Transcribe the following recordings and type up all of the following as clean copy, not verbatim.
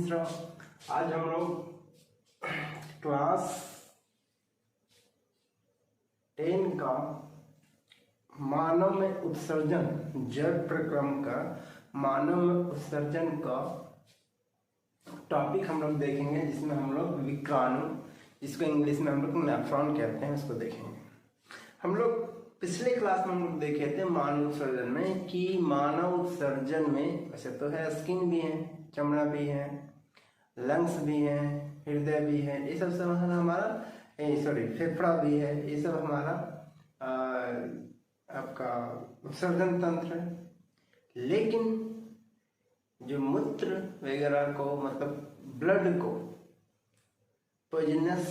तीसरा। आज हम लोग क्लास 10 का मानव में उत्सर्जन जड़ प्रक्रम का मानव में उत्सर्जन का टॉपिक हम लोग देखेंगे, जिसमें हम लोग विक्राणु, जिसको इंग्लिश में हम लोग नेफ्रॉन कहते हैं, उसको देखेंगे। हम लोग पिछले क्लास में हम लोग देखे थे मानव उत्सर्जन में कि मानव उत्सर्जन में वैसे तो है स्किन भी है, चमड़ा भी है, लंग्स भी है, हृदय भी है, ये सब हमारा फेफड़ा भी है, ये सब हमारा आपका उत्सर्जन तंत्र है। लेकिन जो मूत्र वगैरह को मतलब ब्लड को पॉइजनस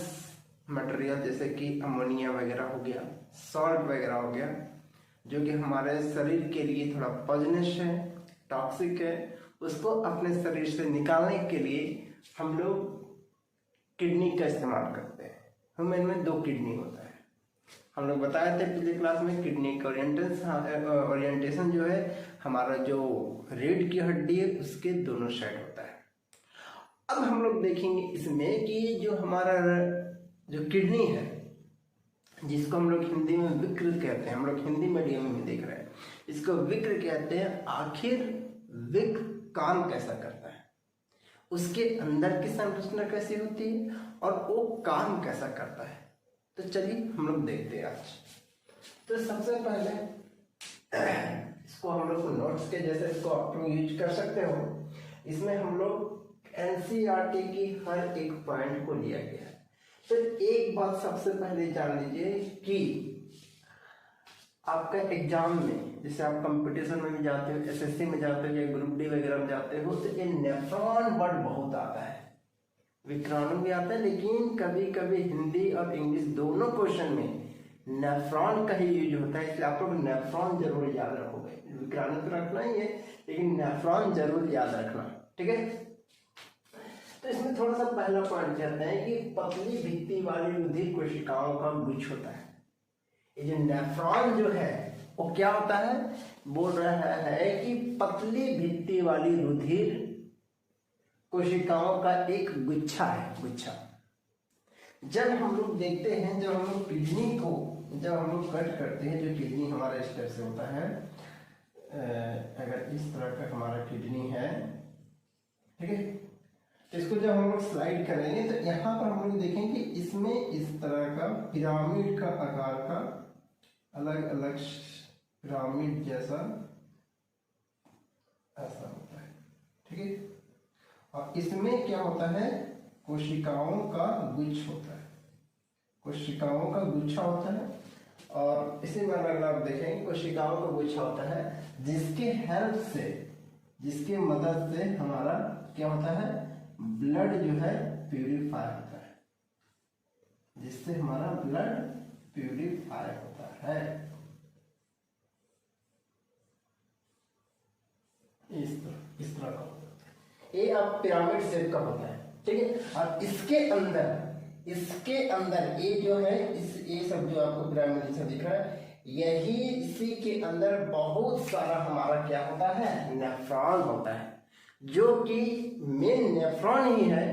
मटेरियल जैसे कि अमोनिया वगैरह हो गया, सॉल्ट वगैरह हो गया, जो कि हमारे शरीर के लिए थोड़ा पॉइजनस है, टॉक्सिक है, उसको अपने शरीर से निकालने के लिए हम लोग किडनी का इस्तेमाल करते हैं। ह्यूमन में 2 किडनी होता है। हम लोग बताए थे पिछले क्लास में किडनी का ओरिएंटेशन जो है हमारा जो रीढ़ की हड्डी है उसके दोनों साइड होता है। अब हम लोग देखेंगे इसमें कि जो हमारा जो किडनी है, जिसको हम लोग हिंदी में विक्र कहते हैं, हम लोग हिंदी मीडियम में देख रहे हैं, इसको विक्र कहते हैं। आखिर विक्र काम कैसा करता है, उसके अंदर की संरचना कैसी होती है और वो काम कैसा करता है, तो चलिए हम लोग देखते हैं आज। तो सबसे पहले इसको हम लोग नोट्स के जैसे इसको आप लोग यूज कर सकते हो। इसमें हम लोग एनसीईआरटी की हर एक पॉइंट को लिया गया है। तो एक बात सबसे पहले जान लीजिए कि आपका एग्जाम में, जैसे आप कंपटीशन में भी जाते हो, एसएससी में जाते हो या ग्रुप डी वगैरह में जाते हो, तो ये नेफ्रॉन वर्ड बहुत आता है, विक्राणु भी आता है, लेकिन कभी कभी हिंदी और इंग्लिश दोनों क्वेश्चन में नेफ्रॉन का ही यूज होता है, इसलिए आप लोग नेफ्रॉन जरूर याद रखोगे। विक्राणु तो रखना ही है, लेकिन नेफ्रॉन जरूर याद रखना, ठीक है। तो इसमें थोड़ा सा पहला पॉइंट कहते हैं कि पतली भित्ति वाली रुधिर कोशिकाओं का गुच्छ होता है। ये जो नेफ्रॉन जो है वो क्या होता है, बोल रहा है कि पतली भित्ति वाली रुधिर कोशिकाओं का एक गुच्छा है, गुच्छा। जब हम लोग देखते हैं, जब हम लोग किडनी को जब हम लोग कट करते हैं, जो किडनी हमारा इस तरह से होता है, अगर इस तरह का हमारा किडनी है, ठीक है, इसको जब हम लोग स्लाइड करेंगे तो यहाँ पर हम लोग देखेंगे इसमें इस तरह का पिरामिड का आकार का अलग अलग पिरामिड जैसा ऐसा होता है, ठीक है। और इसमें क्या होता है, कोशिकाओं का गुच्छ होता है, कोशिकाओं का गुच्छा होता है। और इसी में अगर आप देखेंगे कोशिकाओं का गुच्छा होता है, जिसके हेल्प से, जिसके मदद से हमारा क्या होता है, ब्लड जो है प्यूरिफाई होता है, जिससे हमारा ब्लड प्यूरिफाई होता है। इस तरह का होता है, ये आप पिरामिड शेप का होता है, ठीक है। और इसके अंदर ये जो है ये सब जो आपको पिरामिड जैसा दिख रहा है, यही इसी के अंदर बहुत सारा हमारा क्या होता है, नेफ्रॉन होता है, जो कि मेन नेफ्रॉन ही है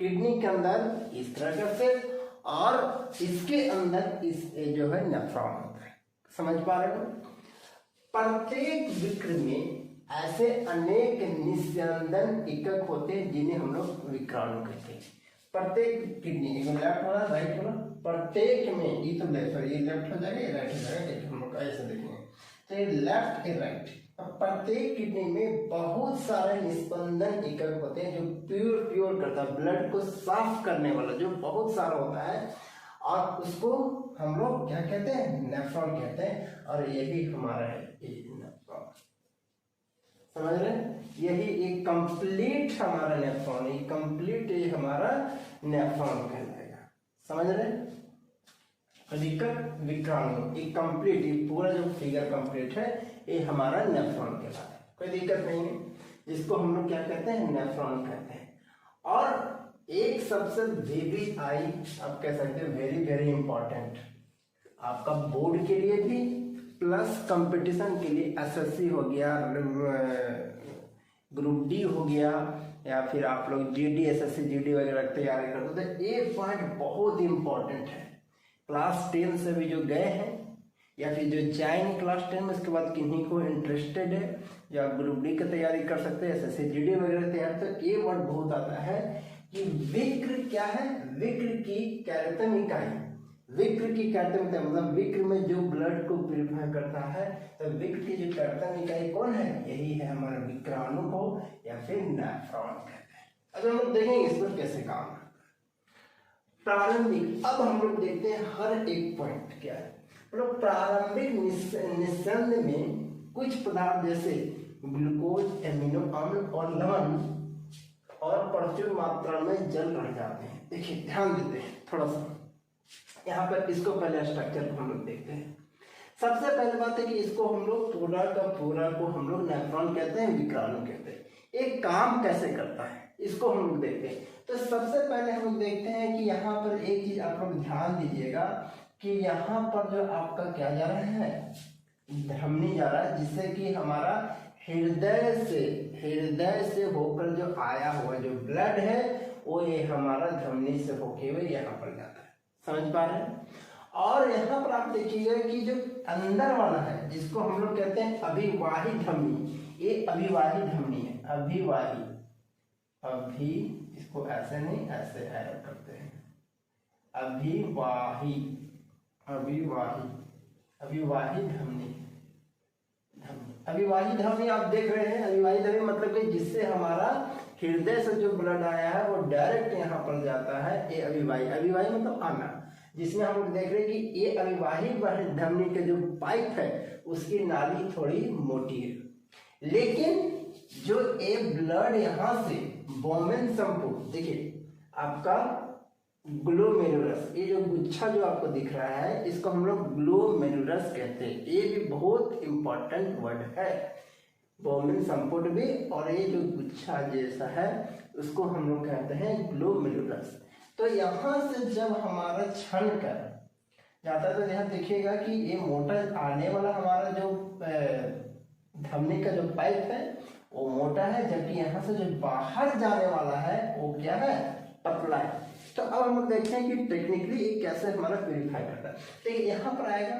किडनी के अंदर इस तरह का सेल, और इसके अंदर इस जो है नेफ्रॉन होता है। समझ पा रहे हो। प्रत्येक विक्र में ऐसे अनेक निस्यंदन एकक होते हैं जिन्हें हम लोग विक्राणु कहते हैं। प्रत्येक किडनी, लेफ्ट वाला राइट वाला, प्रत्येक में ये तो ये लेफ्ट हो जाएगा, ये राइट हो जाएगा, हम लोग ऐसे देखेंगे तो ये लेफ्ट ये राइट। प्रत्येक किडनी में बहुत सारे निस्पंदन एकक होते हैं जो प्योर करता है, ब्लड को साफ करने वाला जो बहुत सारा होता है, और उसको हम लोग क्या कहते हैं, नेफ्रॉन कहते हैं। और यही हमारा है नेफ्रॉन, समझ रहे, यही एक कंप्लीट हमारा नेफ्रॉन, ये कंप्लीट ये हमारा नेफ्रॉन कहलाएगा, समझ रहे। अधिकत विक्राणु ये कंप्लीट, ये पूरा जो फिगर कंप्लीट है ये हमारा नेफ्रॉन कहलाता है, कोई दिक्कत नहीं है। जिसको हम लोग क्या कहते हैं, नेफ्रॉन कहते हैं। और एक सबसे बेबी आई आप कह सकते हैं वेरी वेरी इंपॉर्टेंट आपका बोर्ड के लिए भी प्लस कंपटीशन के लिए, एसएससी हो गया, ग्रुप डी हो गया या फिर आप लोग जीडी एसएससी जीडी वगैरह तैयारी करते हो, तो ये पॉइंट बहुत इंपॉर्टेंट है। क्लास 10 से भी जो गए हैं या फिर जो जाएंगे क्लास 10 में, उसके बाद किन्हीं को इंटरेस्टेड है या ग्रुप डी की तैयारी कर सकते हैं, एसएससी जीडी वगैरह तैयार, तो ये वर्ड बहुत आता है कि विक्र क्या है, विक्र की कैरेक्टम इकाई, विक्र की कैरेक्टम इकाई मतलब विक्र में जो ब्लड को प्यूरिफाई करता है, तो विक्र की जो कैरेक्टम इकाई कौन है, यही है हमारा विक्राणु को या फिर नेफ्रॉन कहते हैं। अब हम लोग देखेंगे इस पर कैसे काम करता है। प्रारंभिक, अब हम लोग देखते हैं हर एक पॉइंट क्या है। मतलब प्रारंभिक निस्संद में कुछ पदार्थ जैसे ग्लूकोज, एमिनो अम्ल और लवण और प्रचुर मात्रा में जल रह जाते हैं। देखिए ध्यान देते हैं थोड़ा सा यहाँ पर, इसको पहले स्ट्रक्चर को हम लोग देखते हैं। सबसे पहले बात है कि इसको हम लोग पूरा का पूरा को हम लोग नेफ्रॉन कहते हैं, विक्राणु कहते हैं। एक काम कैसे करता है इसको हम लोग देखते हैं। तो सबसे पहले हम लोग देखते हैं कि यहाँ पर एक चीज आप लोग ध्यान दीजिएगा कि यहाँ पर जो आपका क्या जा रहा है, धमनी जा रहा है, जिससे कि हमारा हृदय से होकर जो आया हुआ जो ब्लड है वो ये हमारा धमनी से होके हुए यहाँ पर जाता है। समझ पा रहे हैं। और यहाँ पर आप देखिएगा कि जो अंदर वाला है जिसको हम लोग कहते हैं अभिवाही धमनी, ये अभिवाही धमनी है, अभिवाही, अभी इसको ऐसे नहीं ऐसे ऐड करते हैं, अभिवाही, अभिवाही, अभिवाही धमनी, अभिवाही धमनी आप देख रहे हैं। अभिवाही धमनी मतलब कि जिससे हमारा हृदय से जो ब्लड आया है वो डायरेक्ट यहाँ पर जाता है, ये अभिवाही, अभिवाही मतलब आना, जिसमें हम लोग देख रहे हैं कि ये अभिवाही धमनी के जो पाइप है उसकी नाली थोड़ी मोटी है, लेकिन जो ये ब्लड यहाँ से बोमेन संपुट, देखिए आपका ग्लोमेरुलस, ये जो गुच्छा जो आपको दिख रहा है इसको हम लोग ग्लोमेरुलस कहते हैं। ये भी बहुत इंपॉर्टेंट वर्ड है, बोमेन संपुट भी, और ये जो गुच्छा जैसा है उसको हम लोग कहते हैं ग्लोमेरुलस। तो यहाँ से जब हमारा छन कर जाता है तो यहाँ देखिएगा कि ये मोटा आने वाला हमारा जो धमनी का जो पाइप है वो मोटा है, जबकि यहाँ से जो बाहर जाने वाला है वो क्या है, पतला है। तो अब हम लोग देखते हैं कि टेक्निकली ये कैसे हमारा प्यूरिफाई करता है। तो यहाँ पर आएगा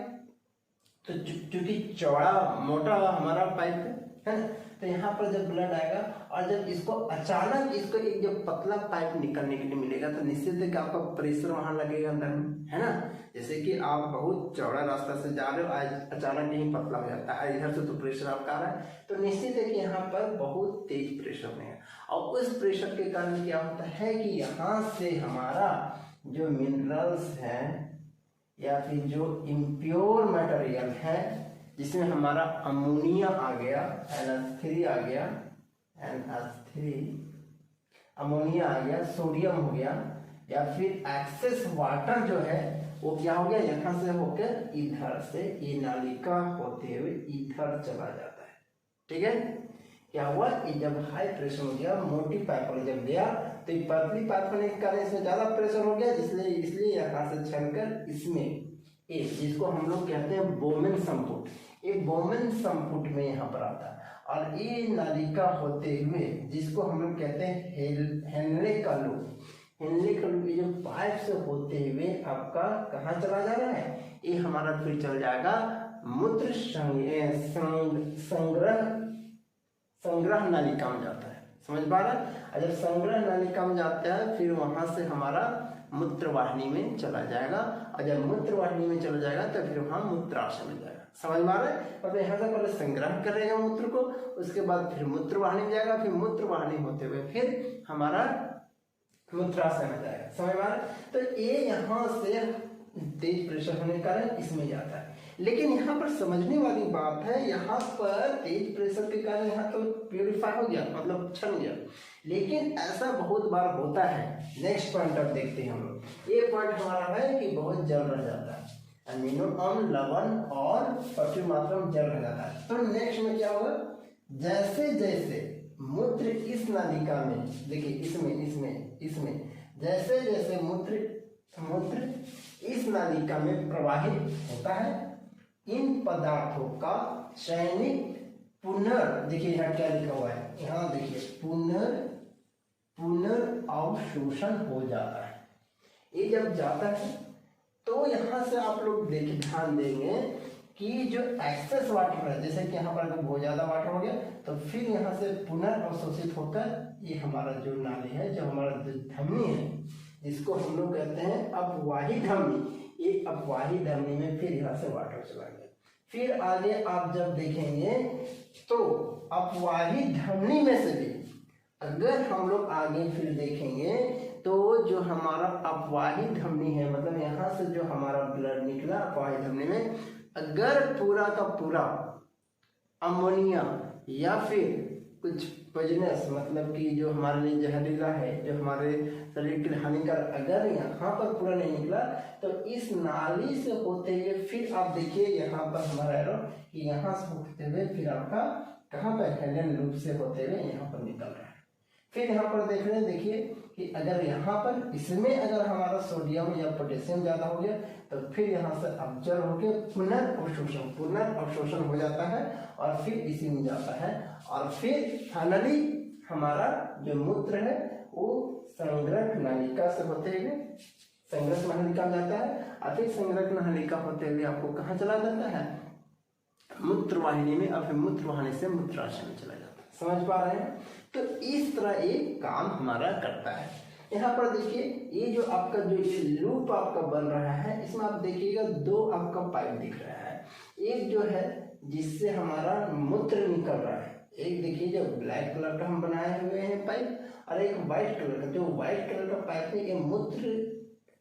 तो क्योंकि चौड़ा मोटा हमारा पाइप है ना, तो यहाँ पर जब ब्लड आएगा और जब इसको अचानक इसको एक जो पतला पाइप निकलने के लिए मिलेगा तो निश्चित है कि आपका प्रेशर वहां लगेगा अंदर में, है ना। जैसे कि आप बहुत चौड़ा रास्ता से जा रहे हो, आज अचानक यही पतला हो जाता है, इधर से तो प्रेशर आपका आ रहा है, तो निश्चित है कि यहाँ पर बहुत तेज प्रेशर बनेगा। और उस प्रेशर के कारण क्या होता है कि यहाँ से हमारा जो मिनरल्स है या फिर जो इम्प्योर मटेरियल है, जिसमें हमारा अमोनिया आ गया, NH3 आ गया, NH3 अमोनिया आ गया, सोडियम हो गया, या फिर एक्सेस वाटर जो है वो क्या हो गया, यहाँ से होकर इधर से ये नालिका होते हुए इधर चला जाता है। ठीक है, क्या हुआ कि जब हाई प्रेशर हो गया, मोटी पाइप पर जब गया तो ये पतली पाइप होने के कारण इसमें ज्यादा प्रेशर हो गया, इसलिए यहाँ से छलकर इसमें ए, जिसको हम लोग कहते हैं बोमेन संपुट, ये बोमेन संपुट में यहाँ पर आता है। और ये नालिका होते हुए जिसको हम लोग कहते हैं हेनले का लूप, हेनले का लूप, ये जो पाइप से होते हुए आपका कहाँ चला जा रहा है, ये हमारा फिर चल जाएगा मूत्र संग्रह नालिका में जाता है। समझ पा रहा है। और जब संग्रह नालिका में जाता है फिर वहां से हमारा मूत्रवाहिनी में चला जाएगा, और जब मूत्रवाहिनी में चला जाएगा तो फिर वहां मूत्राशय में जाएगा। समझ में आ रहा है। मतलब यहाँ से पहले संग्रह करेगा मूत्र को, उसके बाद फिर मूत्रवाहिनी में जाएगा, फिर मूत्रवाहिनी होते हुए फिर हमारा मूत्राशय में जाएगा। समझ में आ रहा है। तो ये यहाँ से तेज प्रेशर होने के कारण इसमें जाता है। लेकिन यहाँ पर समझने वाली बात है, यहाँ पर तेज प्रेशर के कारण यहाँ तो प्यूरिफाई हो गया, मतलब छन गया, लेकिन ऐसा बहुत बार होता है। नेक्स्ट पॉइंट अब देखते हैं हम लोग। ये पॉइंट हमारा है कि बहुत जल रह जाता है, अमीनो अम्ल, लवण और प्रचुर मात्रा में जल रह जाता है। तो नेक्स्ट में क्या होगा, जैसे जैसे मूत्र इस नालिका में, देखिए इसमें जैसे जैसे मूत्र इस नालिका में प्रवाहित होता है, इन पदार्थों का चयनित देखिए यहाँ क्या लिखा हुआ है, यहाँ देखिए पुनर्अवशोषण हो जाता है। ये जब जाता है तो यहाँ से आप लोग देखिए ध्यान देंगे कि जो एक्सेस वाटर है, जैसे कि यहाँ पर अगर बहुत ज़्यादा वाटर हो गया तो फिर यहाँ से पुनर्अवशोषित होकर ये हमारा जो नाली है, जो हमारा धमनी है, जिसको हम लोग कहते हैं अपवाही धमनी, ये अपवाही धमनी में फिर यहाँ से वाटर चला गया। फिर आगे आप जब देखेंगे तो अपवाही धमनी में से भी अगर हम लोग आगे फिर देखेंगे तो जो हमारा अपवाही धमनी है, मतलब यहाँ से जो हमारा ब्लड निकला अपवाही धमनी में, अगर पूरा का पूरा अमोनिया या फिर कुछ पॉइजनस, मतलब कि जो हमारे लिए जहरीला है, जो हमारे शरीर के लिए हानिकारक, अगर यहाँ पर पूरा नहीं निकला तो इस नाली से होते हुए फिर आप देखिए यहाँ पर हमारा एरो कि यहाँ से होते हुए फिर आपका कहाँ पर हेलन लूप से होते हुए यहाँ पर निकल रहा है। फिर यहाँ पर देख रहे हैं, देखिए कि अगर यहाँ पर इसमें अगर हमारा सोडियम या पोटेशियम ज़्यादा हो गया तो फिर यहाँ से अब्जर्व होकर पुनर्अवशोषण हो जाता है और फिर इसी में जाता है और फिर फाइनली हमारा जो मूत्र है वो संग्रह नालिका से होते हुए संग्रह नालिका जाता है और फिर संग्रह नालिका होते हुए आपको कहाँ चला जाता है, मूत्रवाहिनी में, और फिर मूत्रवाहिनी से मूत्राशय में चला जाता है। समझ पा रहे हैं? तो इस तरह एक काम हमारा करता है। यहाँ पर देखिए ये जो आपका जो लूप आपका बन रहा है, इसमें आप देखिएगा दो आपका पाइप दिख रहा है। एक जो है जिससे हमारा मूत्र निकल रहा है, एक देखिए जो ब्लैक कलर का हम बनाए हुए हैं पाइप, और एक वाइट कलर का, जो वाइट कलर का पाइप है ये मूत्र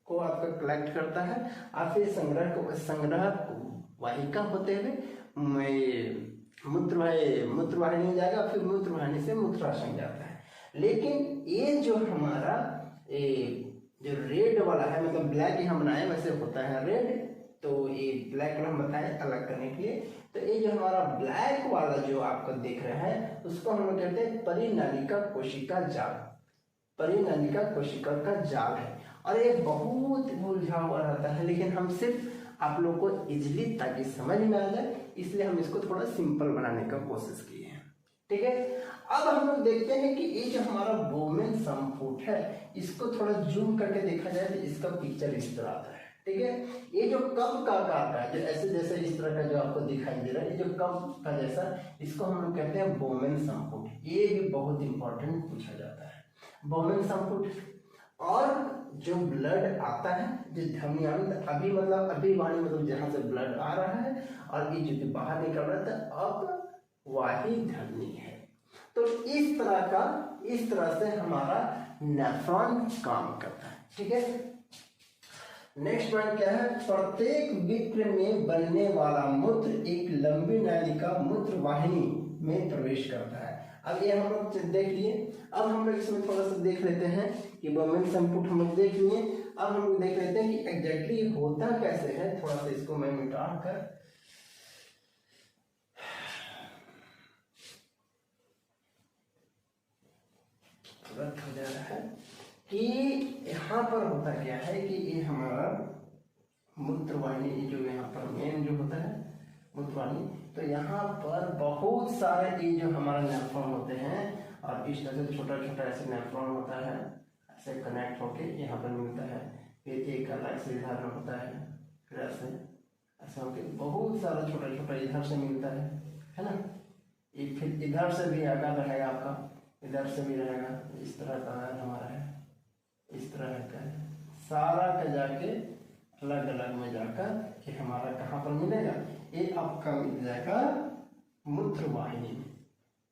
को आपका कलेक्ट करता है और फिर संग्रह वाहिका होते हुए मूत्रवाहिनी में जाएगा, फिर मूत्रवाहिनी से मूत्राशय जाता है। लेकिन ये जो हमारा जो रेड वाला है, मतलब ब्लैक यहाँ बनाए वैसे होता है रेड, तो ये ब्लैक कलर हम बताएं अलग करने के लिए। तो ये जो हमारा ब्लैक वाला जो आपको दिख रहा है उसको हम लोग कहते हैं परिनालिका कोशिका जाल। परिनालिका कोशिका का जाल है और ये बहुत उलझा हुआ रहता है, लेकिन हम सिर्फ आप लोग को इजिली ताकि समझ में आ जाए इसलिए हम इसको थोड़ा सिंपल बनाने का कोशिश किए हैं। ठीक है, अब हम लोग देखते हैं कि ये जो हमारा बोमेन संपुट है इसको थोड़ा जूम करके देखा जाए तो इसका पिक्चर इस तरह आता है। ठीक है, ये जो कप का आकार का है, जो ऐसे जैसे इस तरह का जो आपको दिखाई दे रहा है, ये जो कप का जैसा, इसको हम लोग कहते हैं बोमेन संपुट। ये भी बहुत इंपॉर्टेंट पूछा जाता है, बोमेन संपुट। और जो ब्लड आता है जो धमनियांत अभी मतलब अभिवाणी, मतलब जहाँ से ब्लड आ रहा है और ये जो बाहर निकल रहा था अब वाही धमनी है। तो इस तरह से हमारा नेफ्रॉन काम करता है। ठीक है, नेक्स्ट पॉइंट क्या है, प्रत्येक विक्र में बनने वाला मूत्र एक लंबी नालिका मूत्रवाहिनी में प्रवेश करता है। अब ये हम लोग देख लिए, अब हम लोग इसमें थोड़ा सा देख लेते हैं कि बोमेन संपुट हम लोग देख लिए। अब हम लोग देख लेते हैं कि एग्जैक्टली होता कैसे है। थोड़ा सा इसको मैं मिटा कर तुरंत हो जा रहा है कि यहाँ पर होता क्या है कि ये हमारा मूत्रवाहिनी जो यहाँ पर मेन जो होता है मूत्रवाहिनी, तो यहाँ पर बहुत सारे ये जो हमारा नेफ्रॉन होते हैं और इस तरह से छोटा छोटा ऐसे नेफ्रॉन होता है, ऐसे कनेक्ट होके यहाँ पर मिलता है, फिर एक अलग से इधर में होता है, फिर ऐसे ऐसे होके बहुत सारा छोटा छोटा इधर से मिलता है ना। ये फिर इधर से भी आकार रहेगा आपका, इधर से भी रहेगा, इस तरह का हमारा है, इस तरह का है, सारा का जाके अलग अलग में जाकर ये हमारा कहाँ पर मिलेगा, ये आपका मिल जाएगा मूत्रवाहिनी में,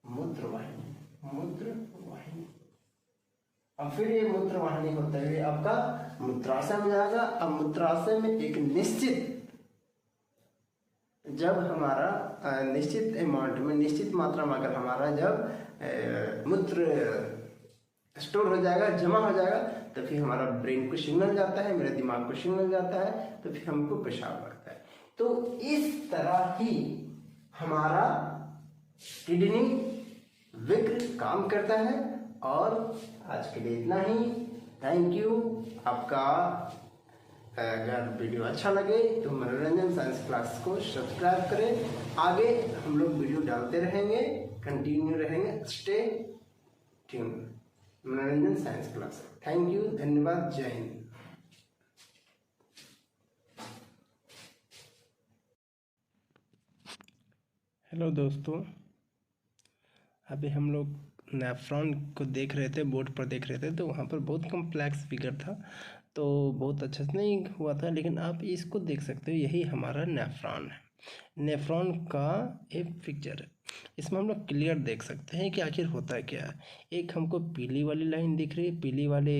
मूत्रवाहिनी और फिर ये मूत्रवाहिनी होते हुए आपका मूत्राशय में जाएगा। अब मूत्राशय में एक निश्चित, जब हमारा निश्चित अमाउंट में, निश्चित मात्रा में अगर हमारा जब मूत्र स्टोर हो जाएगा, जमा हो जाएगा, तो फिर हमारा ब्रेन को सिग्नल जाता है, मेरे दिमाग को सिग्नल जाता है, तो फिर हमको पेशाब लगता है। तो इस तरह ही हमारा किडनी विक्र काम करता है। और आज के लिए इतना ही, थैंक यू। आपका अगर वीडियो अच्छा लगे तो मनोरंजन साइंस क्लास को सब्सक्राइब करें। आगे हम लोग वीडियो डालते रहेंगे, कंटिन्यू रहेंगे, स्टे ट्यून्ड। मनोरंजन साइंस क्लास। थैंक यू, धन्यवाद, जय हिंद। हेलो दोस्तों, अभी हम लोग नेफ्रॉन को देख रहे थे, बोर्ड पर देख रहे थे, तो वहाँ पर बहुत कम्प्लेक्स फिगर था, तो बहुत अच्छा से नहीं हुआ था, लेकिन आप इसको देख सकते हो, यही हमारा नेफ्रॉन है। नेफ्रॉन का एक पिक्चर है, इसमें हम लोग क्लियर देख सकते हैं कि आखिर होता क्या है। एक हमको पीली वाली लाइन दिख रही है, पीली वाले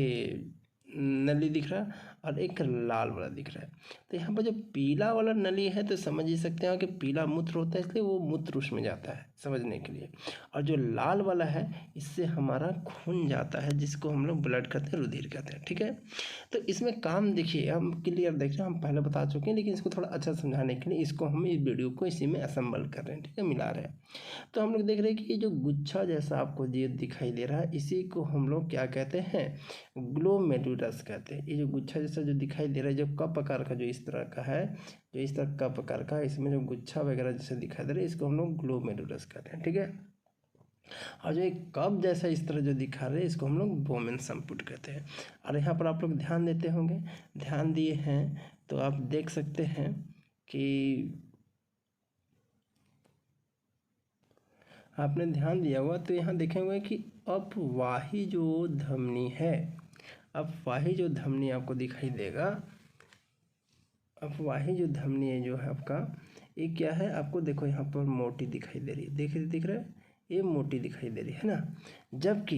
नली दिख रहा है, और एक लाल वाला दिख रहा है। तो यहाँ पर जो पीला वाला नली है, तो समझ ही सकते हैं कि पीला मूत्र होता है, इसलिए वो मूत्र उसमें जाता है समझने के लिए। और जो लाल वाला है, इससे हमारा खून जाता है, जिसको हम लोग ब्लड कहते हैं, रुधिर कहते हैं, ठीक है। तो इसमें काम देखिए, हम क्लियर देख रहे हैं, हम पहले बता चुके हैं, लेकिन इसको थोड़ा अच्छा समझाने के लिए इसको हम इस वीडियो को इसी में असेंबल कर रहे हैं, ठीक है, मिला रहे हैं। तो हम लोग देख रहे हैं कि ये जो गुच्छा जैसा आपको ये दिखाई दे रहा है, इसी को हम लोग क्या कहते हैं, ग्लोमेरुलस कहते हैं। ये जो गुच्छा जैसा जो दिखाई दे रहा है, जो कप आकार का जो इस तरह का है, जो इस तरह कप आकार का, इसमें जो गुच्छा वगैरह जैसे दिखाई दे रहा है, इसको हम लोग ग्लोमेरुलस कहते हैं, ठीक है। और जो एक कप जैसा इस तरह जो दिखा रहे हैं, इसको हम लोग बोमेन संपुट कहते हैं। और यहाँ पर आप लोग ध्यान देते होंगे, ध्यान दिए हैं तो आप देख सकते हैं कि आपने ध्यान दिया हुआ, तो यहाँ देखेंगे कि अपवाही जो धमनी है, अपवाही जो धमनी आपको दिखाई देगा, अपवाही जो धमनी है जो है आपका, ये क्या है, आपको देखो यहाँ पर मोटी दिखाई दे रही है, दिख रहा है, ये मोटी दिखाई दे रही है ना। जबकि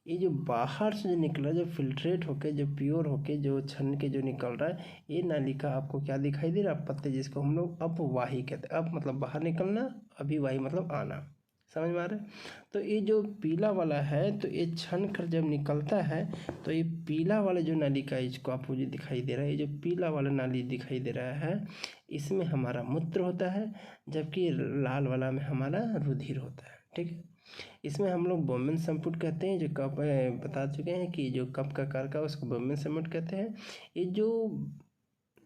ये जो बाहर से जो निकल रहा है, जो फिल्ट्रेट होके, जो प्योर होके, जो छन के जो निकल रहा है, ये नालिका आपको क्या दिखाई दे रहा है, पत्ते, जिसको हम लोग अपवाही कहते हैं। अप मतलब बाहर निकलना, अभिवाही मतलब आना, समझ में आ रहा है। तो ये जो पीला वाला है, तो ये छन कर जब निकलता है, तो ये पीला वाला जो नालिका इसको आपको जो दिखाई दे रहा है, ये जो पीला वाला नाली दिखाई दे रहा है, इसमें हमारा मूत्र होता है, जबकि लाल वाला में हमारा रुधिर होता है, ठीक है। इसमें हम लोग बोमेन संपुट कहते हैं, जो कप बता चुके हैं कि जो कप का आकार का उसको बोमेन संपुट कहते हैं। ये जो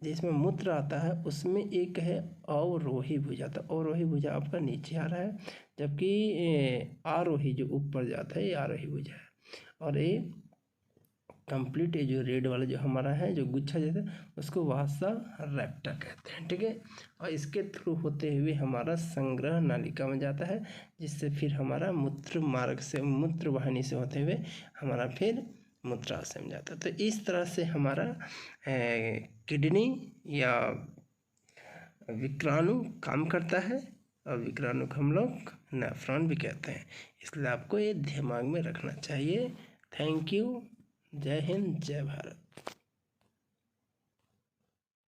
जिसमें मूत्र आता है, उसमें एक है अवरोही भुजा, तो अवरोही भुजा आपका नीचे आ रहा है, जबकि आरोही जो ऊपर जाता है, ये आरोही भुजा है। और ये कंप्लीट, ये जो रेड वाला जो हमारा है, जो गुच्छा जैसे, उसको वासा रेक्टा कहते हैं, ठीक है। और इसके थ्रू होते हुए हमारा संग्रह नालिका में जाता है, जिससे फिर हमारा मूत्र मार्ग से, मूत्र वाहिनी से होते हुए हमारा फिर मूत्राशय में जाता है। तो इस तरह से हमारा किडनी या विक्राणु काम करता है, और विक्राणु को हम लोग नेफ्रॉन भी कहते हैं, इसलिए आपको ये दिमाग में रखना चाहिए। थैंक यू, जय हिंद, जय भारत।